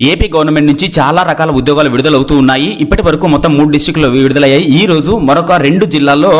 AP government నుంచి చాలా రకాల ఉద్యోగాలు విడుదలవుతూ ఉన్నాయి. ఇప్పటి వరకు మొత్తం 3 డిస్ట్రిక్టులు విడుదలయ్యాయి. ఈ రోజు మరొక 2 జిల్లాల్లో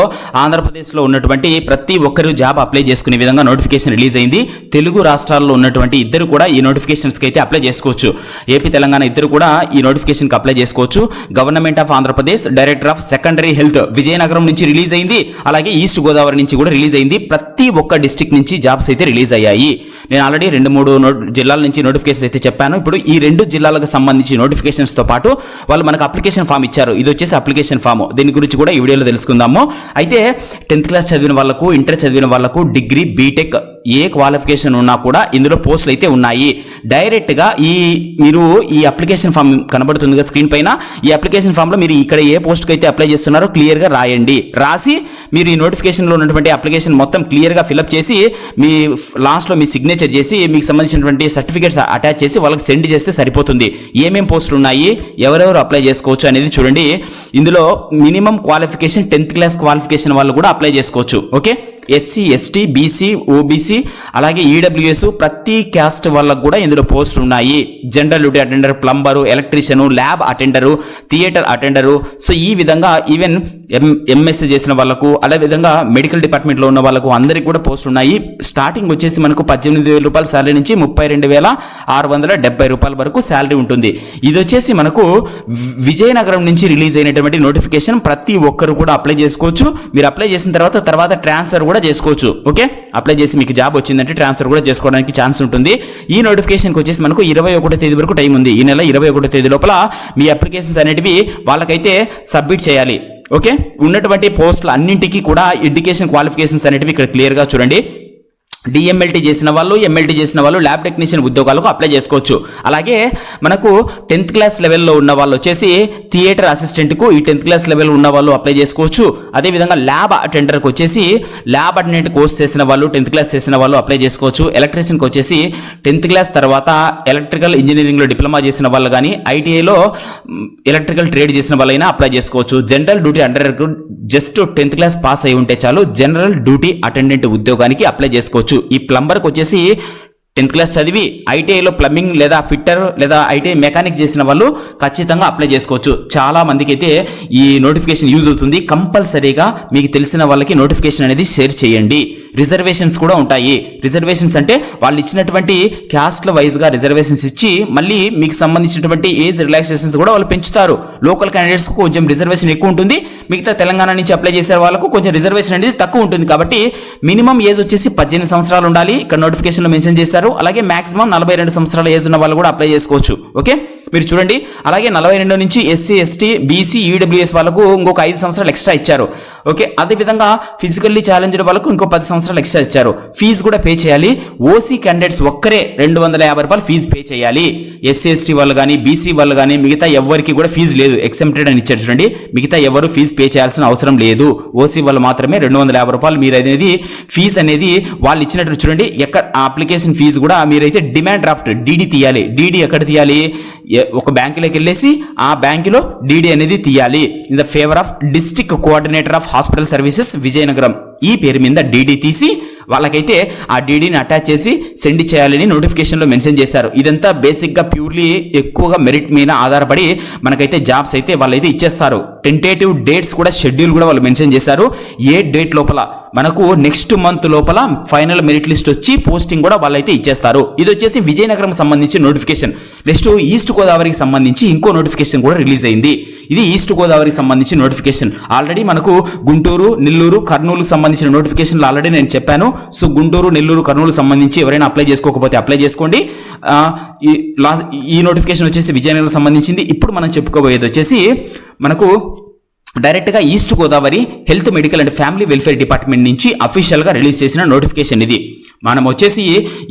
ఆంధ్రప్రదేశ్లో ఉన్నటువంటి ప్రతి ఒక్కరు జాబ్ అప్లై చేసుకునే విధంగా నోటిఫికేషన్ రిలీజ్ అయింది. తెలుగు రాష్ట్రాల్లో ఉన్నటువంటి ఇద్దరు కూడా ఈ నోటిఫికేషన్స్కి అయితే అప్లై చేసుకోవచ్చు. ఏపీ తెలంగాణ ఇద్దరు కూడా ఈ నోటిఫికేషన్కి అప్లై చేసుకోవచ్చు. Government of Andhra Pradesh director of secondary health Vizianagaram నుంచి రిలీజ్ అయింది. అలాగే ఈస్ట్ గోదావరి నుంచి కూడా రిలీజ్ అయింది. ప్రతి ఒక్క డిస్ట్రిక్ట్ నుంచి జాబ్స్ అయితే రిలీజ్ అయ్యాయి. నేను ఆల్రెడీ 2-3 జిల్లాల నుంచి నోటిఫికేషన్స్ అయితే చెప్పాను. ఇప్పుడు ఈ 2 జిల్లాలకు సంబంధించి నోటిఫికేషన్స్ తో పాటు వాళ్ళు మనకు అప్లికేషన్ ఫామ్ ఇచ్చారు. ఇది వచ్చేసి అప్లికేషన్ ఫామ్. దీని గురించి కూడా ఈ వీడియోలో తెలుసుకుందాము. అయితే 10th క్లాస్ చదివిన వాళ్ళకు, ఇంటర్ చదివిన వాళ్ళకు, డిగ్రీ, బీటెక్ ఏ క్వాలిఫికేషన్ ఉన్నా కూడా ఇందులో పోస్టులు అయితే ఉన్నాయి. డైరెక్ట్ గా మీరు ఈ అప్లికేషన్ ఫామ్ కనబడుతుంది స్క్రీన్ పైన. ఈ అప్లికేషన్ ఫామ్ లో మీరు ఇక్కడ ఏ పోస్ట్ కి అయితే అప్లై చేస్తున్నారో క్లియర్ గా రాయండి. రాసి మీరు ఈ నోటిఫికేషన్ లో ఉన్నటువంటి అప్లికేషన్ మొత్తం క్లియర్ గా ఫిల్అప్ చేసి మీ లాస్ట్ లో మీ సిగ్నేచర్ చేసి మీకు సంబంధించినటువంటి సర్టిఫికేట్స్ అటాచ్ చేసి వాళ్ళకి సెండ్ చేస్తే సరిపోతుంది. ఏమేం పోస్టులు ఉన్నాయి, ఎవరెవరు అప్లై చేసుకోవచ్చు అనేది చూడండి. ఇందులో minimum qualification 10th class qualification వాళ్ళు కూడా అప్లై చేసుకోవచ్చు. Okay, SC, ST, BC, OBC, అలాగే ఈడబ్ల్యూఎస్ ప్రతి క్యాస్ట్ వాళ్ళకు కూడా ఇందులో పోస్టులు ఉన్నాయి. General duty attender, plumber, electrician, lab attender, theatre attender. So ఈ విధంగా ఈవెన్ ఎంఎస్సీ చేసిన వాళ్ళకు, అదే విధంగా మెడికల్ డిపార్ట్మెంట్లో ఉన్న వాళ్ళకు అందరికీ కూడా పోస్టులు ఉన్నాయి. స్టార్టింగ్ వచ్చేసి మనకు 18,000 రూపాయల శాలరీ నుంచి 32,670 రూపాయల వరకు శాలరీ ఉంటుంది. ఇది వచ్చేసి మనకు విజయనగరం నుంచి రిలీజ్ అయినటువంటి నోటిఫికేషన్. ప్రతి ఒక్కరు కూడా అప్లై చేసుకోవచ్చు. మీరు అప్లై చేసిన తర్వాత ట్రాన్స్ఫర్ కూడా చేసుకోవచ్చు. ఓకే, అప్లై చేసి మీకు జాబ్ వచ్చిందంటే ట్రాన్స్ఫర్ కూడా చేసుకోవడానికి ఛాన్స్ ఉంటుంది. ఈ నోటిఫికేషన్కి వచ్చేసి మనకు 21వ తేదీ వరకు టైం ఉంది. ఈ నెల 21వ తేదీ లోపల మీ అప్లికేషన్స్ అనేటివి వాళ్ళకైతే సబ్మిట్ చేయాలి. ఓకే, ఉన్నటువంటి పోస్టులు అన్నింటికీ కూడా ఎడ్యుకేషన్ క్వాలిఫికేషన్స్ అనేటివి ఇక్కడ క్లియర్గా చూడండి. డిఎంఎల్టీ చేసిన వాళ్ళు, ఎంఎల్టీ చేసిన వాళ్ళు ల్యాబ్ టెక్నీషియన్ ఉద్యోగాలకు అప్లై చేసుకోవచ్చు. అలాగే మనకు 10th క్లాస్ లెవెల్లో ఉన్న వాళ్ళు వచ్చేసి థియేటర్ అసిస్టెంట్కు ఈ 10th క్లాస్ లెవెల్ ఉన్న వాళ్ళు అప్లై చేసుకోవచ్చు. అదేవిధంగా ల్యాబ్ అటెండర్కి వచ్చేసి ల్యాబ్ అటెండెంట్ కోర్స్ చేసిన వాళ్ళు, 10th క్లాస్ చేసిన వాళ్ళు అప్లై చేసుకోవచ్చు. ఎలక్ట్రీషియన్కి వచ్చేసి 10th క్లాస్ తర్వాత ఎలక్ట్రికల్ ఇంజనీరింగ్లో డిప్లొమా చేసిన వాళ్ళు కానీ, ఐటీఐలో ఎలక్ట్రికల్ ట్రేడ్ చేసిన వాళ్ళైనా అప్లై చేసుకోవచ్చు. జనరల్ డ్యూటీ అటెండర్కు జస్ట్ 10th క్లాస్ పాస్ అయి ఉంటే చాలు జనరల్ డ్యూటీ అటెండెంట్ ఉద్యోగానికి అప్లై చేసుకోవచ్చు. ఈ ప్లంబర్కి వచ్చేసి 10th క్లాస్ చదివి ఐటీఐలో ప్లంబింగ్ లేదా ఫిట్టర్ లేదా ఐటీఐ మెకానిక్ చేసిన వాళ్ళు ఖచ్చితంగా అప్లై చేసుకోవచ్చు. చాలా మందికి అయితే ఈ నోటిఫికేషన్ యూజ్ అవుతుంది. కంపల్సరీగా మీకు తెలిసిన వాళ్ళకి నోటిఫికేషన్ అనేది షేర్ చేయండి. రిజర్వేషన్స్ కూడా ఉంటాయి. రిజర్వేషన్స్ అంటే వాళ్ళు ఇచ్చినటువంటి క్యాస్ట్ల వైజ్గా రిజర్వేషన్స్ ఇచ్చి మళ్ళీ మీకు సంబంధించినటువంటి ఏజ్ రిలాక్సేషన్స్ కూడా వాళ్ళు పెంచుతారు. లోకల్ క్యాండిడేట్స్కు కొంచెం రిజర్వేషన్ ఎక్కువ ఉంటుంది. మిగతా తెలంగాణ నుంచి అప్లై చేసే వాళ్ళకు కొంచెం రిజర్వేషన్ అనేది తక్కువ ఉంటుంది. కాబట్టి మినిమం ఏజ్ వచ్చేసి 18 సంవత్సరాలు ఉండాలి. ఇక్కడ నోటిఫికేషన్లో మెన్షన్ చేశారు. అలాగే మాక్సిమం 42 సంవత్సరాల ఏజ్ ఉన్న వాళ్ళు కూడా అప్లై చేసుకోవచ్చు. ఓకే, మీరు చూడండి. అలాగే 42 నుంచి ఎస్సీ, ఎస్టీ, బీసీ, ఈడబ్ల్యూఎస్ వాళ్ళకు ఇంకొక 5 సంవత్సరాలు ఎక్స్ట్రా ఇచ్చారు. ఓకే, అదేవిధంగా ఫిజికల్లీ ఛాలెంజ్డ్ వాళ్ళకు ఇంకో 10 సంవత్సరాలు ఎక్స్ట్రా ఇచ్చారు. ఫీజు కూడా పే చేయాలి. ఓసీ క్యాండిడేట్స్ ఒక్కరే 250 రూపాయలు ఫీజు పే చేయాలి. ఎస్సీ, ఎస్టీ వాళ్ళు కానీ, బీసీ వాళ్ళు కానీ మిగతా ఎవరికి కూడా ఫీజు లేదు. ఎక్సెంప్టెడ్ అని ఇచ్చారు చూడండి. మిగతా ఎవరు ఫీజు పే చేయాల్సిన అవసరం లేదు. ఓసీ వాళ్ళు మాత్రమే 250 రూపాయలు మీరు అనేది ఫీజు అనేది వాళ్ళు ఇచ్చినట్టు చూడండి. ఎక్కడ అప్లికేషన్ ఫీజు కూడా మీరైతే డిమాండ్ డ్రాఫ్ట్ డీడీ తీయాలి. డీడీ ఎక్కడ తీయాలి? ఒక బ్యాంకులోకి వెళ్ళేసి ఆ బ్యాంకులో డీడీ అనేది తీయాలి. In the favour of district coordinator of hospital services Vizianagaram ఈ పేరు మీద డీడీ తీసి వాళ్ళకైతే ఆ డీడీని అటాచ్ చేసి సెండ్ చేయాలని నోటిఫికేషన్లో మెన్షన్ చేశారు. ఇదంతా బేసిక్గా ప్యూర్లీ ఎక్కువగా మెరిట్ మీద ఆధారపడి మనకైతే జాబ్స్ అయితే వాళ్ళైతే ఇచ్చేస్తారు. టెంటేటివ్ డేట్స్ కూడా షెడ్యూల్ కూడా వాళ్ళు మెన్షన్ చేశారు. ఏ డేట్ లోపల మనకు నెక్స్ట్ మంత్ లోపల ఫైనల్ మెరిట్ లిస్ట్ వచ్చి పోస్టింగ్ కూడా వాళ్ళైతే ఇచ్చేస్తారు. ఇది వచ్చేసి విజయనగరం సంబంధించి నోటిఫికేషన్. నెక్స్ట్ ఈస్ట్ గోదావరికి సంబంధించి ఇంకో నోటిఫికేషన్ కూడా రిలీజ్ అయింది. ఇది ఈస్ట్ గోదావరికి సంబంధించి నోటిఫికేషన్. ఆల్రెడీ మనకు గుంటూరు, నెల్లూరు, కర్నూలుకు సంబంధించిన నోటిఫికేషన్లు ఆల్రెడీ నేను చెప్పాను. సో గుంటూరు, నెల్లూరు, కర్నూలు సంబంధించి ఎవరైనా అప్లై చేసుకోకపోతే అప్లై చేసుకోండి. ఈ నోటిఫికేషన్ వచ్చేసి విజయనగరం సంబంధించింది. ఇప్పుడు మనం చెప్పుకోబోయేది వచ్చేసి మనకు డైరెక్ట్గా east Godavari health, medical and family welfare department నుంచి అఫీషియల్గా రిలీజ్ చేసిన నోటిఫికేషన్ ఇది. మనం వచ్చేసి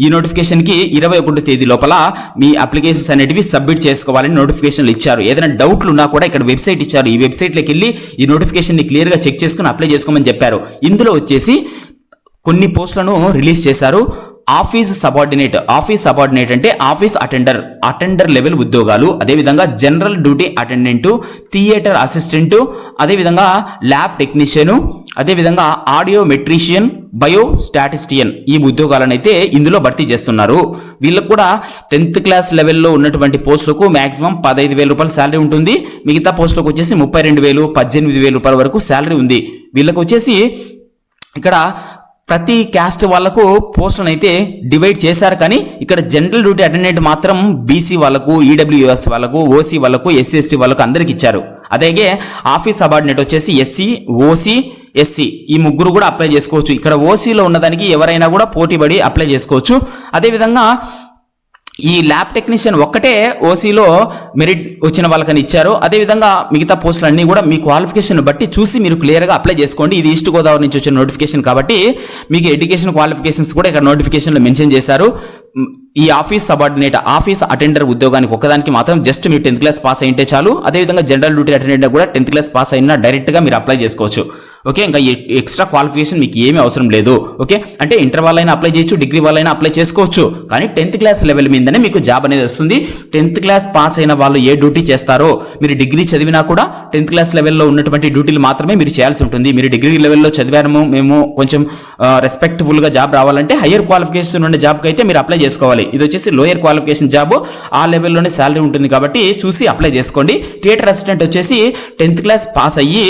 ఈ నోటిఫికేషన్కి 21వ తేదీ లోపల మీ అప్లికేషన్స్ అనేటివి సబ్మిట్ చేసుకోవాలని నోటిఫికేషన్లు ఇచ్చారు. ఏదైనా డౌట్లు ఉన్నా కూడా ఇక్కడ వెబ్సైట్ ఇచ్చారు. ఈ వెబ్సైట్లోకి వెళ్ళి ఈ నోటిఫికేషన్ని క్లియర్గా చెక్ చేసుకుని అప్లై చేసుకోమని చెప్పారు. ఇందులో వచ్చేసి కొన్ని పోస్టులను రిలీజ్ చేశారు. ఆఫీస్ సబార్డినేట్ అంటే ఆఫీస్ అటెండర్ లెవెల్ ఉద్యోగాలు, అదేవిధంగా general duty attendant, theatre assistant, అదేవిధంగా ల్యాబ్ టెక్నీషియన్, అదేవిధంగా ఆడియో మెట్రీషియన్, బయో స్టాటిస్టియన్ ఈ ఉద్యోగాలను అయితే ఇందులో భర్తీ చేస్తున్నారు. వీళ్ళకు కూడా 10th క్లాస్ లెవెల్లో ఉన్నటువంటి పోస్టులకు మాక్సిమం 15,000 రూపాయల శాలరీ ఉంటుంది. మిగతా పోస్టులకు వచ్చేసి 32,000, 18,000 రూపాయల వరకు శాలరీ ఉంది. వీళ్ళకు వచ్చేసి ఇక్కడ ప్రతి క్యాస్ట్ వాళ్లకు పోస్టులను అయితే డివైడ్ చేశారు, కానీ ఇక్కడ జనరల్ డ్యూటీ అటెండెంట్ మాత్రం బీసీ వాళ్ళకు, ఈడబ్ల్యూఎస్ వాళ్ళకు, ఓసీ వాళ్ళకు, ఎస్సీ ఎస్టీ వాళ్ళకు అందరికి ఇచ్చారు. అలాగే ఆఫీస్ సబార్డినేట్ వచ్చేసి ఎస్సీ, ఓసీ, ఎస్సీ ఈ ముగ్గురు కూడా అప్లై చేసుకోవచ్చు. ఇక్కడ ఓసీలో ఉన్నదానికి ఎవరైనా కూడా పోటీపడి అప్లై చేసుకోవచ్చు. అదేవిధంగా ఈ ల్యాబ్ టెక్నీషియన్ ఒక్కటే ఓసీలో మెరిట్ వచ్చిన వాళ్ళకని ఇచ్చారు. అదేవిధంగా మిగతా పోస్టులు అన్నీ కూడా మీ క్వాలిఫికేషన్ బట్టి చూసి మీరు క్లియర్గా అప్లై చేసుకోండి. ఇది ఈస్ట్ గోదావరి నుంచి వచ్చిన నోటిఫికేషన్ కాబట్టి మీకు ఎడ్యుకేషన్ క్వాలిఫికేషన్స్ కూడా ఇక్కడ నోటిఫికేషన్లో మెన్షన్ చేశారు. ఈ ఆఫీస్ అటెండర్ ఉద్యోగానికి ఒక్కదానికి మాత్రం జస్ట్ మీరు 10th క్లాస్ పాస్ అయింటే చాలు. అదేవిధంగా జనరల్ డ్యూటీ అటెండెంట్ కూడా 10th క్లాస్ పాస్ అయినా డైరెక్ట్గా మీరు అప్లై చేసుకోవచ్చు. ఓకే, ఇంకా ఎక్స్ట్రా క్వాలిఫికేషన్ మీకు ఏమీ అవసరం లేదు. ఓకే, అంటే ఇంటర్ వాళ్ళైనా అప్లై చేయొచ్చు, డిగ్రీ వాళ్ళైనా అప్లై చేసుకోవచ్చు, కానీ 10th క్లాస్ లెవెల్ మీదనే మీకు జాబ్ అనేది వస్తుంది. 10th క్లాస్ పాస్ అయిన వాళ్ళు ఏ డ్యూటీ చేస్తారో, మీరు డిగ్రీ చదివినా కూడా 10th క్లాస్ లెవెల్లో ఉన్నటువంటి డ్యూటీలు మాత్రమే మీరు చేయాల్సి ఉంటుంది. మీరు డిగ్రీ లెవెల్లో చదివాము, మేము కొంచెం రెస్పెక్ట్ఫుల్గా జాబ్ రావాలంటే హయ్యర్ క్వాలిఫికేషన్ ఉండే జాబ్కి అయితే మీరు అప్లై చేసుకోవాలి. ఇది వచ్చేసి లోయర్ క్వాలిఫికేషన్ జాబ్, ఆ లెవెల్లోనే శాలరీ ఉంటుంది కాబట్టి చూసి అప్లై చేసుకోండి. థియేటర్ అసిస్టెంట్ వచ్చేసి 10th క్లాస్ పాస్ అయ్యి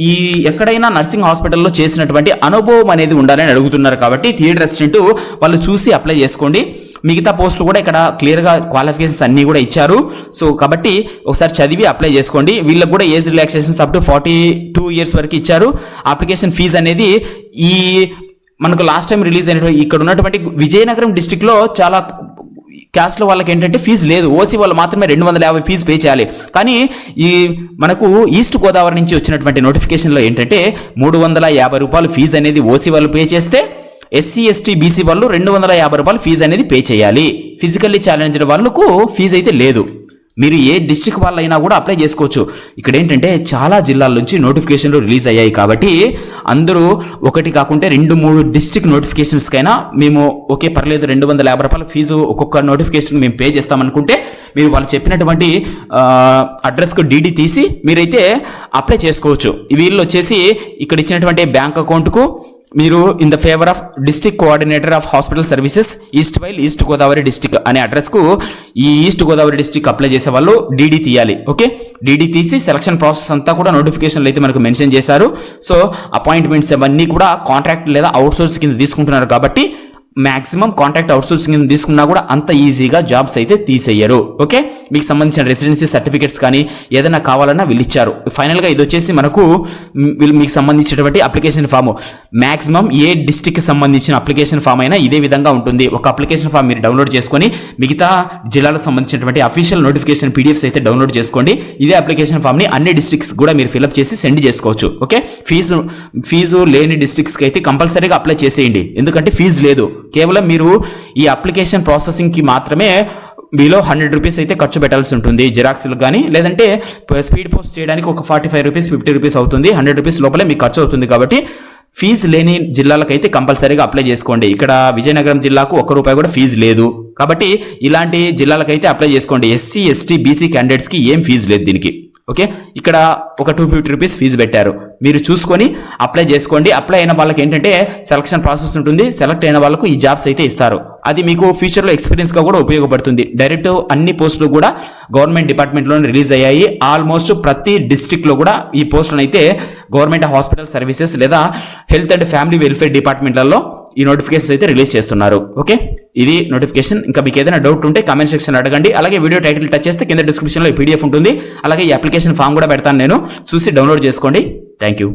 ఈ ఎక్కడైనా నర్సింగ్ హాస్పిటల్లో చేసినటువంటి అనుభవం అనేది ఉండాలని అడుగుతున్నారు కాబట్టి థియేటర్ అసిస్టెంట్ వాళ్ళు చూసి అప్లై చేసుకోండి. మిగతా పోస్టులు కూడా ఇక్కడ క్లియర్గా క్వాలిఫికేషన్స్ అన్నీ కూడా ఇచ్చారు. సో కాబట్టి ఒకసారి చదివి అప్లై చేసుకోండి. వీళ్ళకి కూడా age relaxations up to 42 years వరకు ఇచ్చారు. అప్లికేషన్ ఫీజు అనేది ఈ మనకు లాస్ట్ టైం రిలీజ్ అయినటువంటి ఇక్కడ ఉన్నటువంటి విజయనగరం డిస్టిక్లో చాలా క్యాస్ట్లో వాళ్ళకి ఏంటంటే ఫీజు లేదు. ఓసీ వాళ్ళు మాత్రమే 250 ఫీజు పే చేయాలి. కానీ ఈ మనకు ఈస్ట్ గోదావరి నుంచి వచ్చినటువంటి నోటిఫికేషన్లో ఏంటంటే 350 రూపాయలు ఫీజు అనేది ఓసీ వాళ్ళు పే చేస్తే, ఎస్సీ ఎస్టీ బీసీ వాళ్ళు 250 రూపాయలు ఫీజు అనేది పే చేయాలి. ఫిజికల్లీ ఛాలెంజ్డ్ వాళ్ళకు ఫీజు అయితే లేదు. మీరు ఏ డిస్ట్రిక్ట్ వాళ్ళైనా కూడా అప్లై చేసుకోవచ్చు. ఇక్కడ ఏంటంటే చాలా జిల్లాల నుంచి నోటిఫికేషన్లు రిలీజ్ అయ్యాయి కాబట్టి అందరూ ఒకటి కాకుంటే 2-3 డిస్ట్రిక్ట్ నోటిఫికేషన్స్కైనా మేము ఓకే పర్లేదు 250 రూపాయల ఫీజు ఒక్కొక్క నోటిఫికేషన్ మేము పే చేస్తామనుకుంటే మీరు వాళ్ళు చెప్పినటువంటి అడ్రస్కు డీడీ తీసి మీరైతే అప్లై చేసుకోవచ్చు. వీళ్ళు వచ్చేసి ఇక్కడ ఇచ్చినటువంటి బ్యాంక్ అకౌంట్కు మీరు in the favour of district coordinator of hospital services east Godavari district అనే అడ్రస్కు ఈ ఈస్ట్ గోదావరి డిస్ట్రిక్ట్ అప్లై చేసే వాళ్ళు డీడీ తీయాలి. ఓకే, డీడీ తీసి సెలక్షన్ ప్రాసెస్ అంతా కూడా నోటిఫికేషన్లు అయితే మనకు మెన్షన్ చేశారు. సో అపాయింట్మెంట్స్ అవన్నీ కూడా కాంట్రాక్ట్ లేదా అవుట్సోర్స్ కింద తీసుకుంటున్నారు కాబట్టి మాక్సిమం కాంట్రాక్ట్ అవుట్సోర్సింగ్ తీసుకున్నా కూడా అంత ఈజీగా జాబ్స్ అయితే తీసేయరు. ఓకే, మీకు సంబంధించిన రెసిడెన్సీ సర్టిఫికేట్స్ కానీ ఏదైనా కావాలన్నా వీళ్ళు ఇచ్చారు. ఫైనల్గా ఇది వచ్చేసి మనకు మీకు సంబంధించినటువంటి అప్లికేషన్ ఫామ్. మాక్సిమం ఏ డిస్ట్రిక్ట్కి సంబంధించిన అప్లికేషన్ ఫామ్ అయినా ఇదే విధంగా ఉంటుంది. ఒక అప్లికేషన్ ఫామ్ మీరు డౌన్లోడ్ చేసుకొని మిగతా జిల్లాలకు సంబంధించినటువంటి అఫీషియల్ నోటిఫికేషన్ పీడిఎఫ్స్ అయితే డౌన్లోడ్ చేసుకోండి. ఇదే అప్లికేషన్ ఫామ్ని అన్ని డిస్ట్రిక్ట్స్ కూడా మీరు ఫిల్అప్ చేసి సెండ్ చేసుకోవచ్చు. ఓకే, ఫీజు లేని డిస్ట్రిక్ట్స్కి అయితే కంపల్సరీగా అప్లై చేసేయండి, ఎందుకంటే ఫీజు లేదు. కేవలం మీరు ఈ అప్లికేషన్ ప్రాసెసింగ్కి మాత్రమే మీలో 100 రూపీస్ అయితే ఖర్చు పెట్టాల్సి ఉంటుంది. జిరాక్స్లు కానీ లేదంటే స్పీడ్ పోస్ట్ చేయడానికి ఒక 45 రూపీస్ 50 రూపీస్ అవుతుంది. 100 రూపీస్ లోపలే మీకు ఖర్చు అవుతుంది. కాబట్టి ఫీజు లేని జిల్లాలకైతే కంపల్సరీగా అప్లై చేసుకోండి. ఇక్కడ విజయనగరం జిల్లాకు ₹1 కూడా ఫీజు లేదు కాబట్టి ఇలాంటి జిల్లాలకైతే అప్లై చేసుకోండి. ఎస్సీ ఎస్టీ బీసీ క్యాండిడేట్స్కి ఏం ఫీజు లేదు దీనికి. ఓకే, ఇక్కడ ఒక 250 రూపీస్ ఫీజు పెట్టారు. మీరు చూసుకొని అప్లై చేసుకోండి. అప్లై అయిన వాళ్ళకి ఏంటంటే సెలక్షన్ ప్రాసెస్ ఉంటుంది. సెలెక్ట్ అయిన వాళ్ళకు ఈ జాబ్స్ అయితే ఇస్తారు. అది మీకు ఫ్యూచర్లో ఎక్స్పీరియన్స్గా కూడా ఉపయోగపడుతుంది. డైరెక్ట్ అన్ని పోస్టులు కూడా గవర్నమెంట్ డిపార్ట్మెంట్లోనే రిలీజ్ అయ్యాయి. ఆల్మోస్ట్ ప్రతి డిస్ట్రిక్ట్లో కూడా ఈ పోస్టులను అయితే గవర్నమెంట్ హాస్పిటల్ సర్వీసెస్ లేదా హెల్త్ అండ్ ఫ్యామిలీ వెల్ఫేర్ డిపార్ట్మెంట్లలో ఈ నోటిఫికేషన్స్ అయితే రిలీజ్ చేస్తున్నారు. ఓకే, ఇది నోటిఫికేషన్. ఇంకా మీకు ఏదైనా డౌట్ ఉంటే కామెంట్ సెక్షన్ అడగండి. అలాగే వీడియో టైటిల్ టచ్ చేస్తే కింద డిస్క్రిప్షన్లో ఈ పీడిఎఫ్ ఉంటుంది. అలాగే ఈ అప్లికేషన్ ఫామ్ కూడా పెడతాను నేను, చూసి డౌన్లోడ్ చేసుకోండి. Thank you.